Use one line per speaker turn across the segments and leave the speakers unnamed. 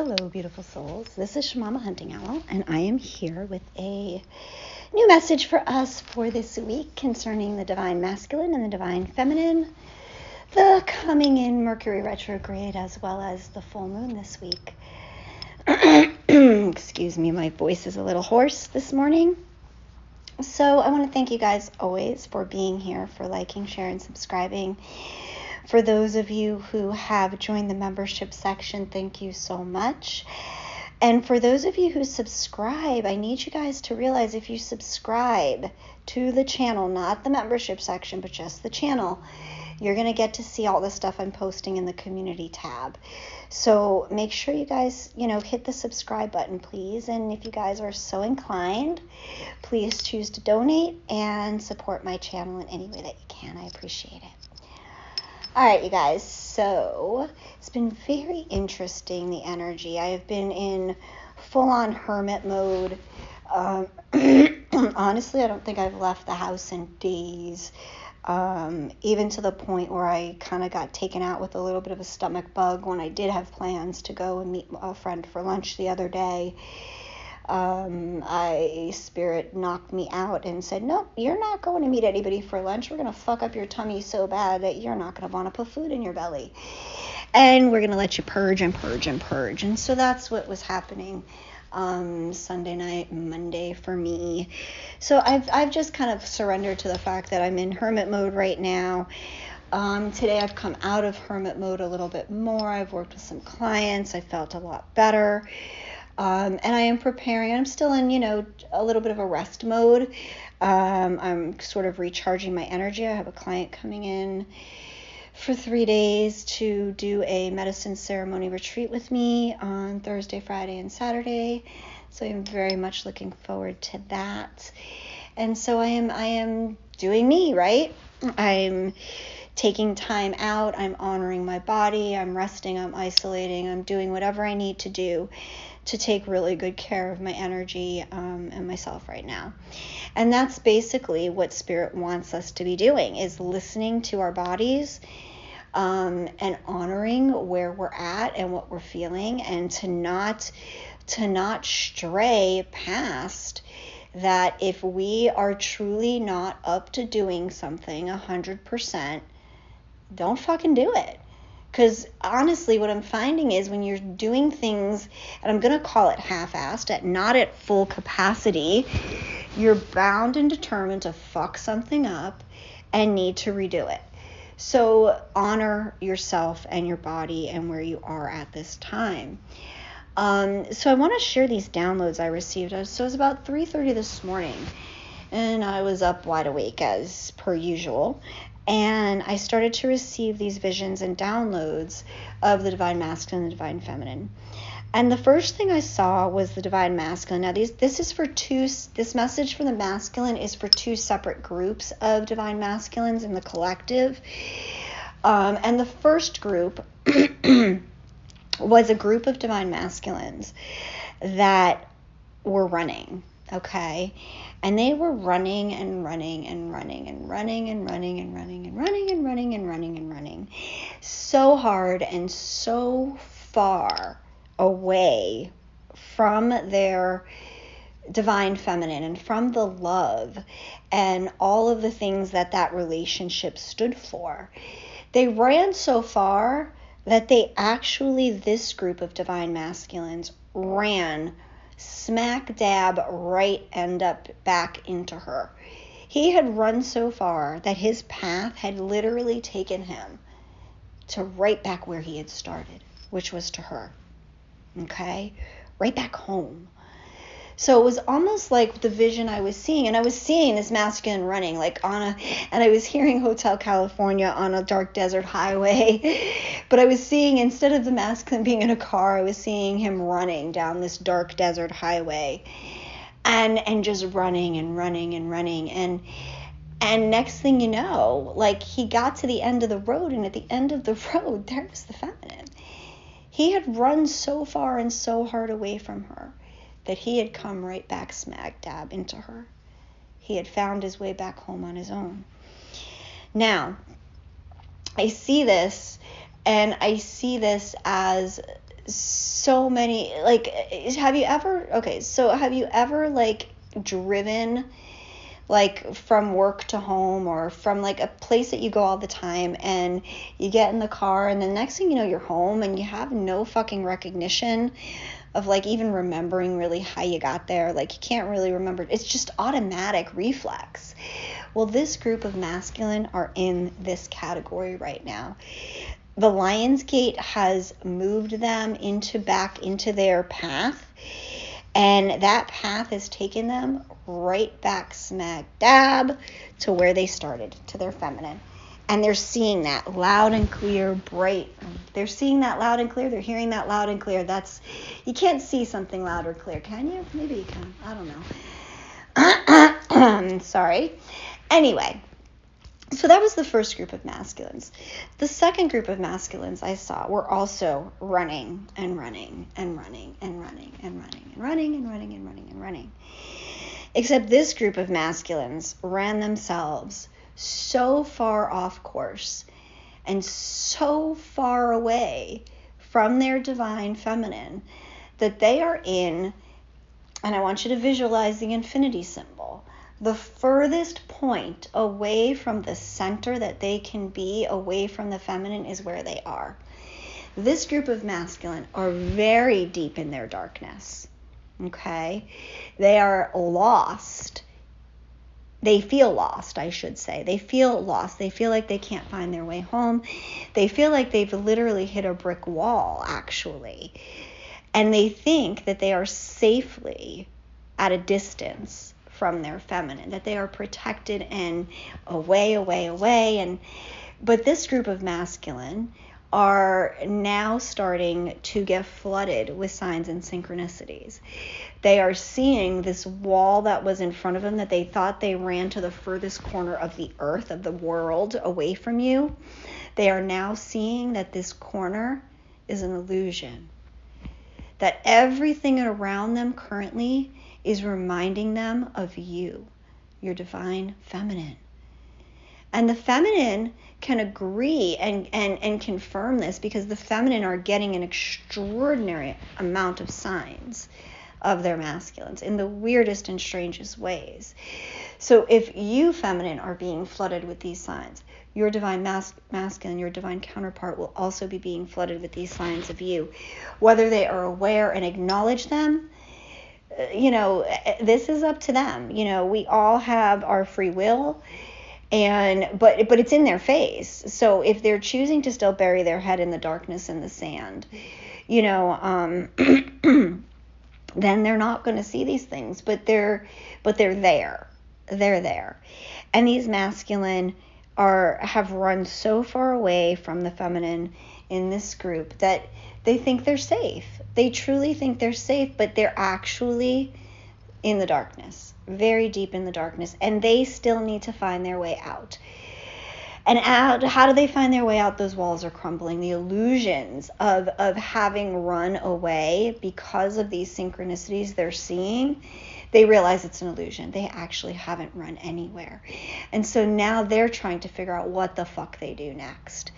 Hello, beautiful souls. This is Shamama Hunting Owl, and I am here with a new message for us for this week concerning the Divine Masculine and the Divine Feminine, the coming in Mercury retrograde, as well as the full moon this week. Excuse me, my voice is a little hoarse this morning. So I want to thank you guys always for being here, for liking, sharing, subscribing. For those of you who have joined the membership section, thank you so much. And for those of you who subscribe, I need you guys to realize if you subscribe to the channel, not the membership section, but just the channel, you're going to get to see all the stuff I'm posting in the community tab. So make sure you guys, hit the subscribe button, please. And if you guys are so inclined, please choose to donate and support my channel in any way that you can. I appreciate it. All right, you guys, so it's been very interesting, the energy. I have been in full-on hermit mode. Honestly, I don't think I've left the house in days, even to the point where I kind of got taken out with a little bit of a stomach bug when I did have plans to go and meet a friend for lunch the other day. Spirit knocked me out and said, nope, you're not going to meet anybody for lunch. We're going to fuck up your tummy so bad that you're not going to want to put food in your belly. And we're going to let you purge and purge and purge. And so that's what was happening Sunday night, Monday for me. So I've just kind of surrendered to the fact that I'm in hermit mode right now. Today I've come out of hermit mode a little bit more. I've worked with some clients. I felt a lot better. And I am preparing. I'm still in, a little bit of a rest mode. I'm sort of recharging my energy. I have a client coming in for 3 days to do a medicine ceremony retreat with me on Thursday, Friday, and Saturday. So I'm very much looking forward to that. And so I am doing me, right? I'm taking time out. I'm honoring my body. I'm resting. I'm isolating. I'm doing whatever I need to do to take really good care of my energy and myself right now. And that's basically what Spirit wants us to be doing, is listening to our bodies and honoring where we're at and what we're feeling, and to not stray past that. If we are truly not up to doing something 100%, don't fucking do it. Because honestly, what I'm finding is when you're doing things, and I'm going to call it half-assed, not at full capacity, you're bound and determined to fuck something up and need to redo it. So honor yourself and your body and where you are at this time. So I want to share these downloads I received. So it was about 3:30 this morning, and I was up wide awake as per usual. And I started to receive these visions and downloads of the Divine Masculine and the Divine Feminine. And the first thing I saw was the Divine Masculine. Now, this message for the masculine is for two separate groups of Divine Masculines in the collective. And the first group was a group of Divine Masculines that were running, okay? And they were running and running and running and running and running and running and running and running and running and running so hard and so far away from their divine feminine and from the love and all of the things that relationship stood for. They ran so far that this group of divine masculines ran smack dab right end up back into her. He had run so far that his path had literally taken him to right back where he had started, which was to her. Okay? Right back home. So it was almost like the vision I was seeing, and I was seeing this masculine running and I was hearing Hotel California on a dark desert highway, but I was seeing, instead of the masculine being in a car, I was seeing him running down this dark desert highway, and just running and running and running, and next thing you know, like, he got to the end of the road, and at the end of the road, there was the feminine. He had run so far and so hard away from her that he had come right back smack dab into her. He had found his way back home on his own. Now, I see this, and I see this as so many, like, have you ever like driven like from work to home, or from like a place that you go all the time, and you get in the car and the next thing you know you're home and you have no fucking recognition of like even remembering really how you got there. Like you can't really remember. It's just automatic reflex. Well, this group of masculine are in this category right now. The Lionsgate has moved them back into their path, and that path has taken them right back smack dab to where they started, to their feminine. And they're seeing that loud and clear, bright. They're seeing that loud and clear. They're hearing that loud and clear. You can't see something loud or clear, can you? Maybe you can. I don't know. Sorry. Anyway, so that was the first group of masculines. The second group of masculines I saw were also running and running and running and running and running and running and running and running and running. Except this group of masculines ran themselves so far off course and so far away from their divine feminine that they are in, and I want you to visualize the infinity symbol, the furthest point away from the center that they can be, away from the feminine, is where they are. This group of masculine are very deep in their darkness. Okay? They are lost. They feel lost, I should say. They feel lost. They feel like they can't find their way home. They feel like they've literally hit a brick wall, actually. And they think that they are safely at a distance from their feminine, that they are protected and away. But this group of masculine are now starting to get flooded with signs and synchronicities. They are seeing this wall that was in front of them, that they thought they ran to the furthest corner of the earth, of the world, away from you. They are now seeing that this corner is an illusion, that everything around them currently is reminding them of you, your divine feminine. And the feminine can agree and confirm this, because the feminine are getting an extraordinary amount of signs of their masculines in the weirdest and strangest ways. So if you, feminine, are being flooded with these signs, your divine masculine, your divine counterpart, will also be being flooded with these signs of you. Whether they are aware and acknowledge them, this is up to them. We all have our free will, but it's in their face. So if they're choosing to still bury their head in the darkness and the sand, then they're not going to see these things. But they're there. They're there. And these masculine have run so far away from the feminine in this group that they think they're safe. They truly think they're safe, but they're actually in the darkness, very deep in the darkness, and they still need to find their way out. And how do they find their way out? Those walls are crumbling. The illusions of having run away because of these synchronicities they're seeing, they realize it's an illusion. They actually haven't run anywhere. And so now they're trying to figure out what the fuck they do next.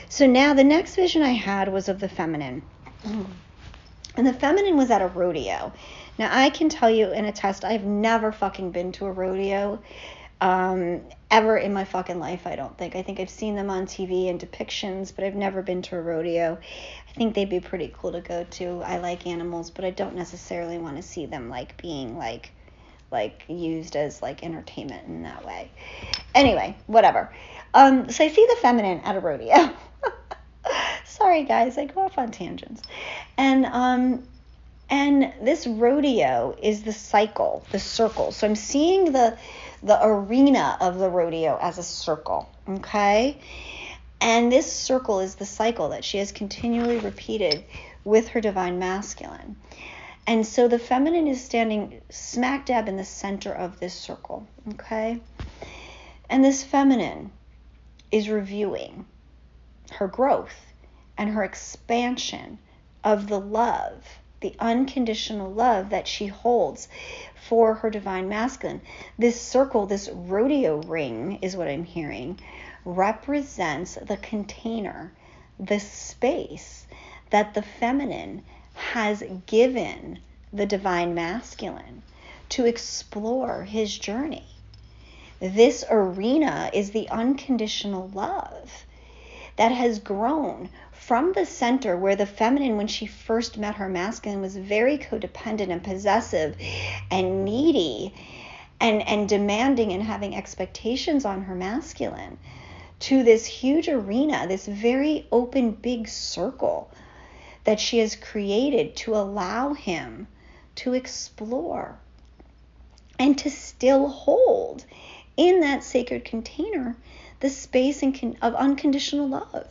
So now the next vision I had was of the feminine. And the feminine was at a rodeo. Now I can tell you and attest, I've never fucking been to a rodeo ever in my fucking life, I don't think. I think I've seen them on TV and depictions, but I've never been to a rodeo. I think they'd be pretty cool to go to. I like animals, but I don't necessarily want to see them like being like used as like entertainment in that way. Anyway, whatever. So I see the feminine at a rodeo. Sorry guys, I go off on tangents. And this rodeo is the cycle, the circle. So I'm seeing the arena of the rodeo as a circle, okay? And this circle is the cycle that she has continually repeated with her divine masculine. And so the feminine is standing smack dab in the center of this circle, okay? And this feminine is reviewing her growth and her expansion of the love, the unconditional love that she holds for her divine masculine. This circle, this rodeo ring is what I'm hearing, represents the container, the space that the feminine has given the divine masculine to explore his journey. This arena is the unconditional love that has grown from the center where the feminine, when she first met her masculine, was very codependent and possessive and needy and demanding and having expectations on her masculine, to this huge arena, this very open big circle that she has created to allow him to explore and to still hold in that sacred container the space of unconditional love.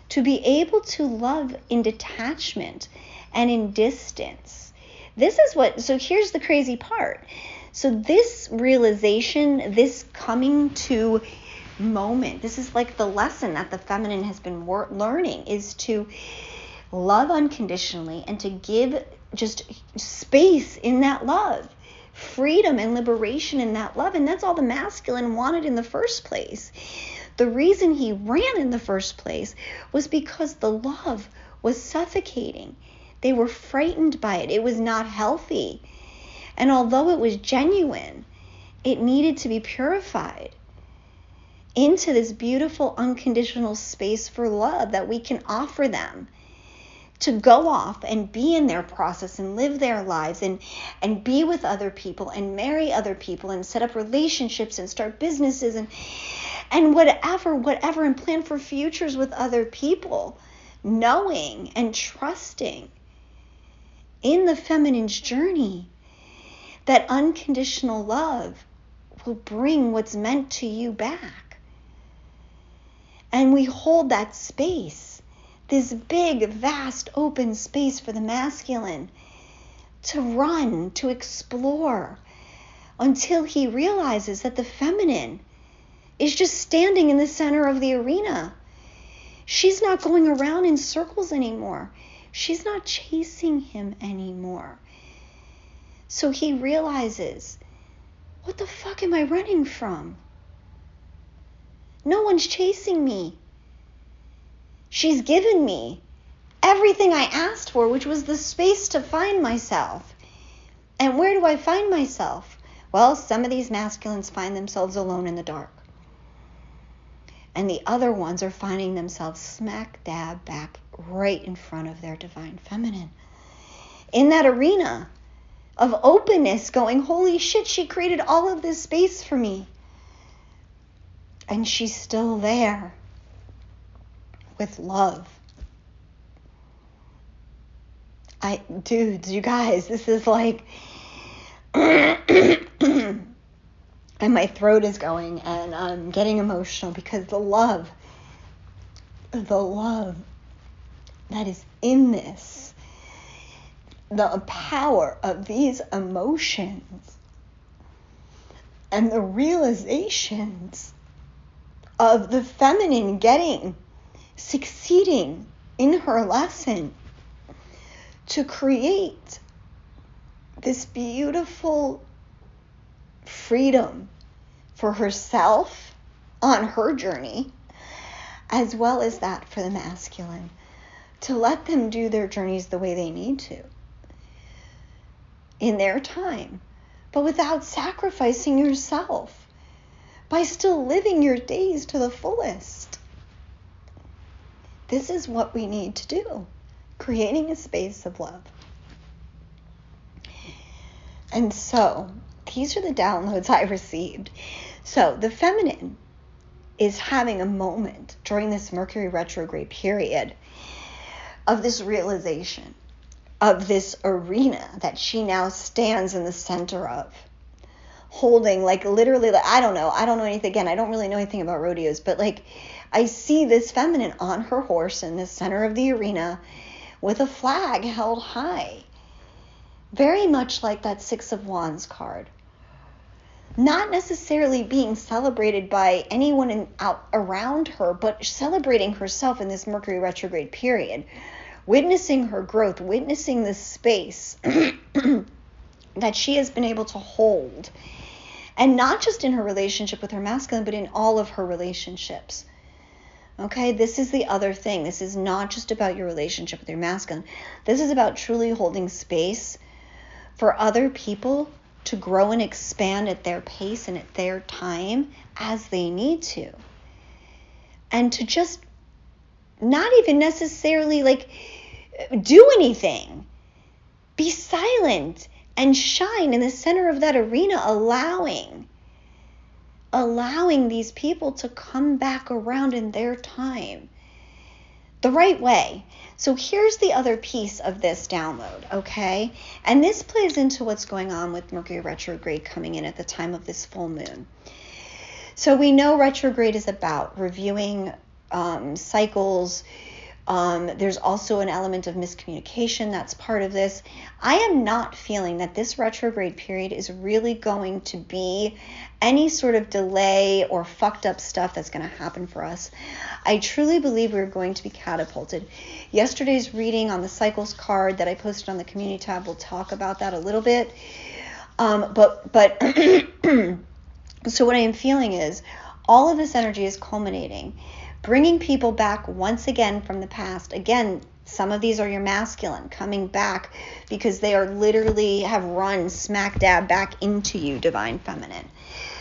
To be able to love in detachment and in distance. So here's the crazy part. So this realization, this coming to moment, this is like the lesson that the feminine has been learning, is to love unconditionally and to give just space in that love, freedom and liberation in that love. And that's all the masculine wanted in the first place. The reason he ran in the first place was because the love was suffocating. They were frightened by it. It was not healthy. And although it was genuine, it needed to be purified into this beautiful unconditional space for love that we can offer them to go off and be in their process and live their lives and be with other people and marry other people and set up relationships and start businesses and whatever, and plan for futures with other people, knowing and trusting in the feminine's journey that unconditional love will bring what's meant to you back. And we hold that space, this big, vast, open space for the masculine to run, to explore, until he realizes that the feminine is just standing in the center of the arena. She's not going around in circles anymore. She's not chasing him anymore. So he realizes, what the fuck am I running from? No one's chasing me. She's given me everything I asked for, which was the space to find myself. And where do I find myself? Well, some of these masculines find themselves alone in the dark. And the other ones are finding themselves smack dab back right in front of their divine feminine. In that arena of openness, going, holy shit, she created all of this space for me. And she's still there with love. Dudes, you guys, this is like... And my throat is going, and I'm getting emotional because the love that is in this, the power of these emotions, and the realizations of the feminine succeeding in her lesson to create this beautiful freedom for herself on her journey, as well as that for the masculine, to let them do their journeys the way they need to, in their time, but without sacrificing yourself, by still living your days to the fullest. This is what we need to do, creating a space of love. And so, these are the downloads I received. So the feminine is having a moment during this Mercury retrograde period of this realization, of this arena that she now stands in the center of, holding, like, literally, like, I don't know anything, again, I don't really know anything about rodeos, but like, I see this feminine on her horse in the center of the arena with a flag held high, very much like that Six of Wands card. Not necessarily being celebrated by anyone out around her, but celebrating herself in this Mercury retrograde period, witnessing her growth, witnessing the space that she has been able to hold, and not just in her relationship with her masculine, but in all of her relationships Okay, this is the other thing. This is not just about your relationship with your masculine. This is about truly holding space for other people to grow and expand at their pace and at their time as they need to. And to just not even necessarily like do anything. Be silent and shine in the center of that arena, allowing these people to come back around in their time the right way. So here's the other piece of this download, okay? And this plays into what's going on with Mercury retrograde coming in at the time of this full moon. So we know retrograde is about reviewing cycles. There's also an element of miscommunication that's part of this. I am not feeling that this retrograde period is really going to be any sort of delay or fucked up stuff that's going to happen for us. I truly believe we're going to be catapulted. Yesterday's reading on the cycles card that I posted on the community tab will talk about that a little bit. But so what I am feeling is all of this energy is culminating, bringing people back once again from the past. Again, some of these are your masculine coming back because they are literally have run smack dab back into you, divine feminine.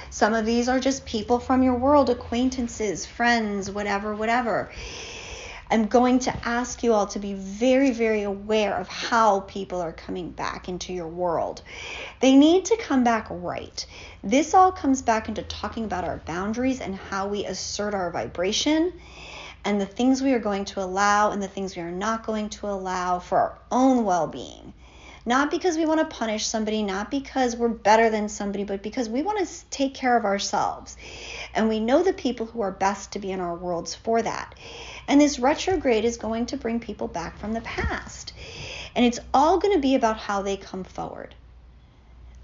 Some of these are just people from your world, acquaintances, friends, whatever. I'm going to ask you all to be very, very aware of how people are coming back into your world. They need to come back right. This all comes back into talking about our boundaries and how we assert our vibration and the things we are going to allow and the things we are not going to allow for our own well-being. Not because we want to punish somebody, not because we're better than somebody, but because we want to take care of ourselves. And we know the people who are best to be in our worlds for that. And this retrograde is going to bring people back from the past. And it's all going to be about how they come forward.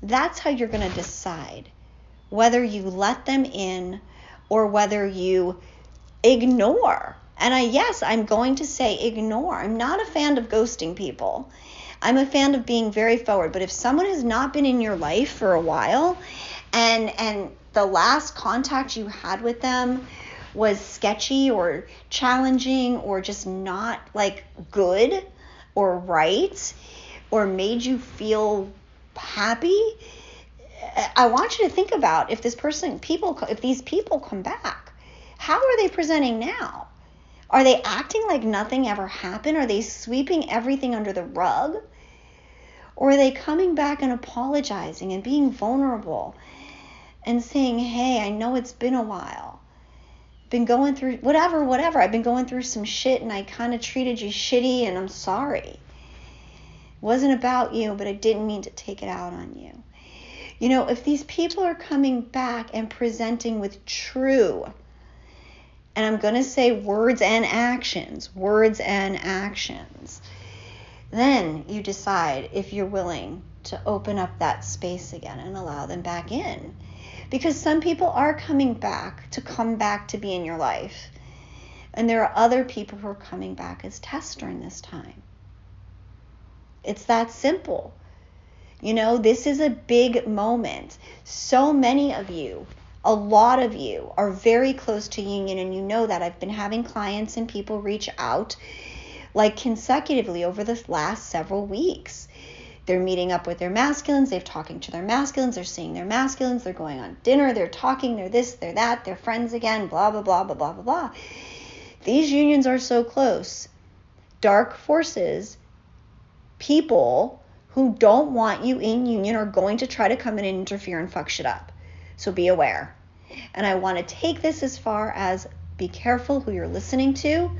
That's how you're going to decide whether you let them in or whether you ignore. And I'm going to say ignore. I'm not a fan of ghosting people. I'm a fan of being very forward. But if someone has not been in your life for a while and the last contact you had with them was sketchy or challenging or just not like good or right or made you feel happy, I want you to think about if these people come back, how are they presenting now? Are they acting like nothing ever happened? Are they sweeping everything under the rug? Or are they coming back and apologizing and being vulnerable and saying, hey, I know it's been a while. Been going through whatever. I've been going through some shit and I kind of treated you shitty and I'm sorry. It wasn't about you, but I didn't mean to take it out on you. You know, if these people are coming back and presenting with true, and I'm going to say words and actions, then you decide if you're willing to open up that space again and allow them back in. Because some people are coming back to be in your life. And there are other people who are coming back as tests during this time. It's that simple. You know, this is a big moment. So many of you, a lot of you are very close to union, and you know that. I've been having clients and people reach out like consecutively over the last several weeks. They're meeting up with their masculines, they're talking to their masculines, they're seeing their masculines, they're going on dinner, they're talking, they're this, they're that, they're friends again, blah, blah, blah, blah, blah, blah, blah. These unions are so close. Dark forces, people who don't want you in union are going to try to come in and interfere and fuck shit up. So be aware. And I want to take this as far as be careful who you're listening to,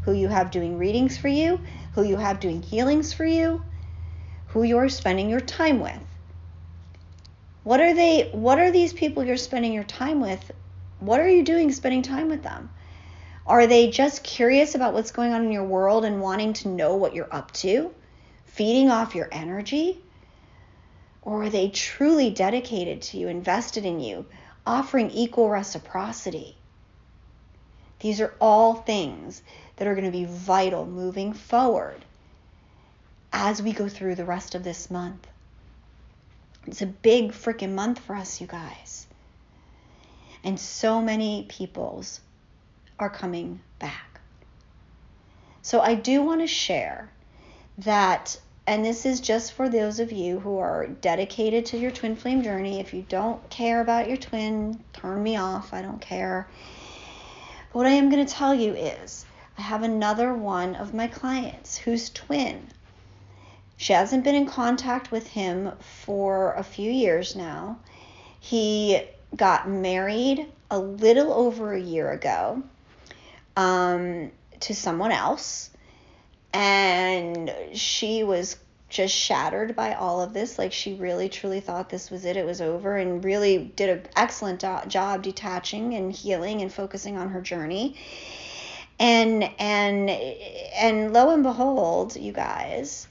who you have doing readings for you, who you have doing healings for you, who you're spending your time with. What are these people you're spending your time with? What are you doing spending time with them? Are they just curious about what's going on in your world and wanting to know what you're up to, feeding off your energy? Or are they truly dedicated to you, invested in you, offering equal reciprocity? These are all things that are going to be vital moving forward as we go through the rest of this month. It's a big freaking month for us, you guys. And so many peoples are coming back. So I do want to share that, and this is just for those of you who are dedicated to your twin flame journey. If you don't care about your twin, turn me off. I don't care. But what I am going to tell you is I have another one of my clients who's twin. She hasn't been in contact with him for a few years now. He got married a little over a year ago to someone else. And she was just shattered by all of this. Like, she really, truly thought this was it. It was over, and really did an excellent job detaching and healing and focusing on her journey. And lo and behold, you guys,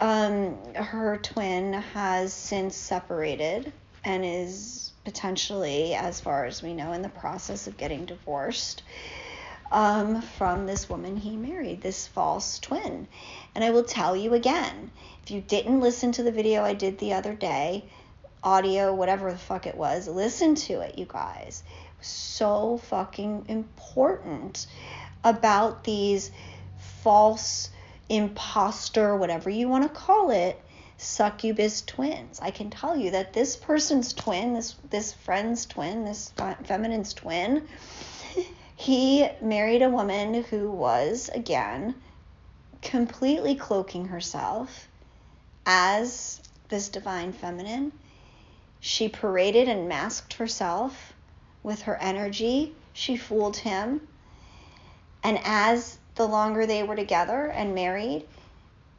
her twin has since separated and is potentially, as far as we know, in the process of getting divorced from this woman he married, this false twin. And I will tell you again, if you didn't listen to the video I did the other day, audio, whatever the fuck it was, listen to it, you guys. It was so fucking important about these false imposter, whatever you want to call it, succubus twins. I can tell you that this person's twin, this friend's twin, this feminine's twin, he married a woman who was, again, completely cloaking herself as this divine feminine. She paraded and masked herself with her energy. She fooled him. And as the longer they were together and married,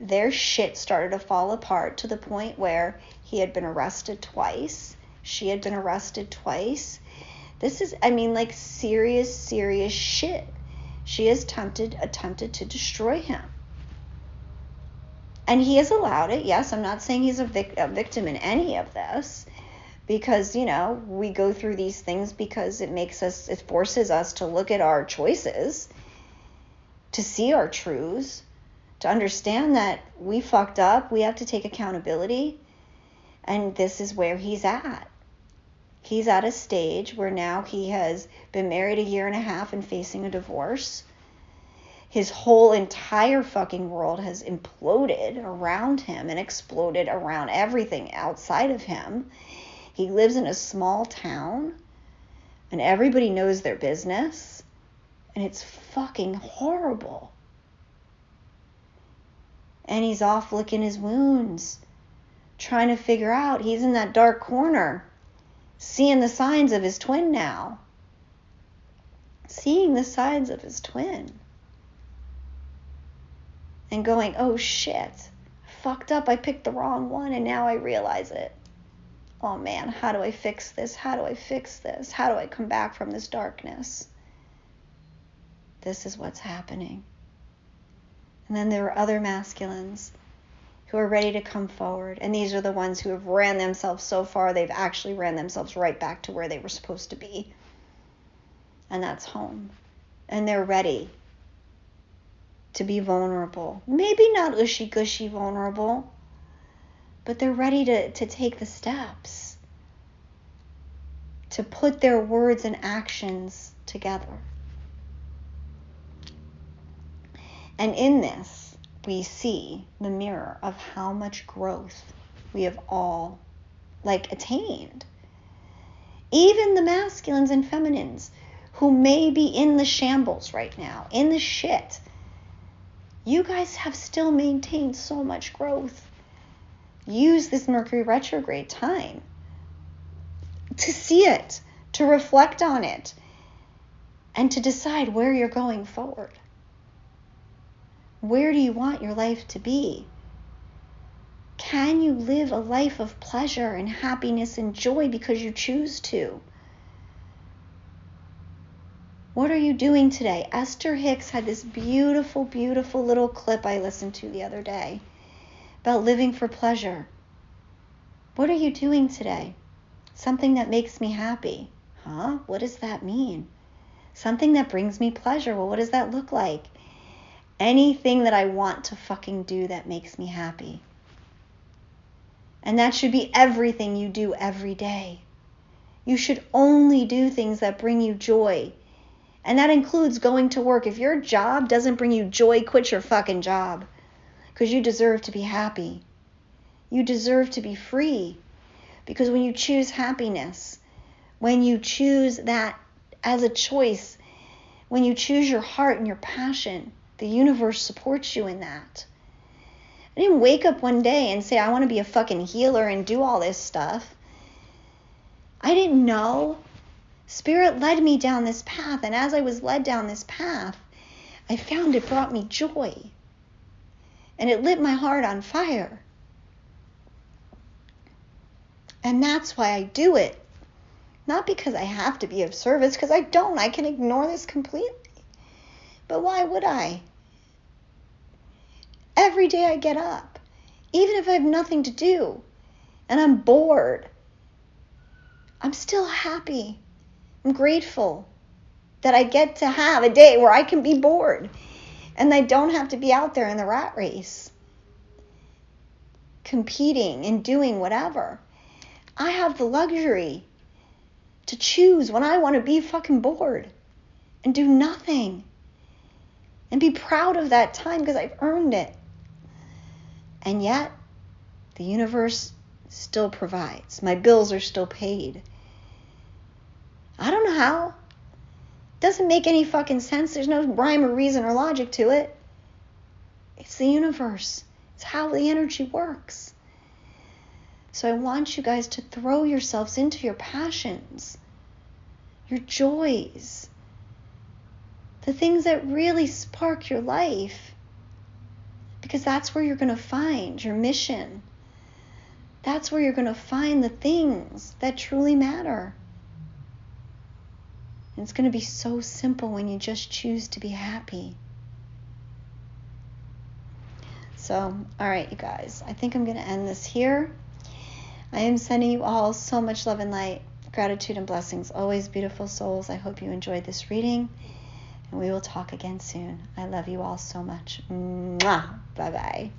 their shit started to fall apart to the point where he had been arrested twice. She had been arrested twice. This is, like, serious shit. She has attempted to destroy him. And he has allowed it. Yes, I'm not saying he's a victim in any of this, because, we go through these things because it forces us to look at our choices, to see our truths, to understand that we fucked up. We have to take accountability. And this is where he's at. He's at a stage where now he has been married a year and a half and facing a divorce. His whole entire fucking world has imploded around him and exploded around everything outside of him. He lives in a small town and everybody knows their business, and it's fucking horrible. And he's off licking his wounds, trying to figure out, he's in that dark corner, seeing the signs of his twin now. Seeing the signs of his twin. And going, oh shit, fucked up, I picked the wrong one and now I realize it. Oh man, how do I fix this? How do I fix this? How do I come back from this darkness? This is what's happening. And then there are other masculines who are ready to come forward. And these are the ones who have ran themselves so far, they've actually ran themselves right back to where they were supposed to be. And that's home. And they're ready to be vulnerable. Maybe not ushy-gushy vulnerable, but they're ready to take the steps, to put their words and actions together. And in this, we see the mirror of how much growth we have all, attained. Even the masculines and feminines who may be in the shambles right now, in the shit, you guys have still maintained so much growth. Use this Mercury retrograde time to see it, to reflect on it, and to decide where you're going forward. Where do you want your life to be? Can you live a life of pleasure and happiness and joy because you choose to? What are you doing today? Esther Hicks had this beautiful, beautiful little clip I listened to the other day about living for pleasure. What are you doing today? Something that makes me happy. Huh? What does that mean? Something that brings me pleasure. Well, what does that look like? Anything that I want to fucking do that makes me happy. And that should be everything you do every day. You should only do things that bring you joy And that includes going to work. If your job doesn't bring you joy, quit your fucking job. Because you deserve to be happy. You deserve to be free. Because when you choose happiness, when you choose that as a choice, when you choose your heart and your passion, the universe supports you in that. I didn't wake up one day and say, I want to be a fucking healer and do all this stuff. I didn't know. Spirit led me down this path, and as I was led down this path, I found it brought me joy. And it lit my heart on fire. And that's why I do it. Not because I have to be of service, because I don't. I can ignore this completely. But why would I? Every day I get up, even if I have nothing to do, and I'm bored, I'm still happy. I'm grateful that I get to have a day where I can be bored and I don't have to be out there in the rat race, competing and doing whatever. I have the luxury to choose when I want to be fucking bored and do nothing and be proud of that time because I've earned it. And yet, the universe still provides. My bills are still paid. I don't know how. It doesn't make any fucking sense. There's no rhyme or reason or logic to it. It's the universe. It's how the energy works. So I want you guys to throw yourselves into your passions, your joys, the things that really spark your life. Because that's where you're going to find your mission. That's where you're going to find the things that truly matter. And it's going to be so simple when you just choose to be happy. So, all right, you guys, I think I'm going to end this here. I am sending you all so much love and light, gratitude and blessings. Always beautiful souls. I hope you enjoyed this reading. And we will talk again soon. I love you all so much. Mwah. Bye-bye.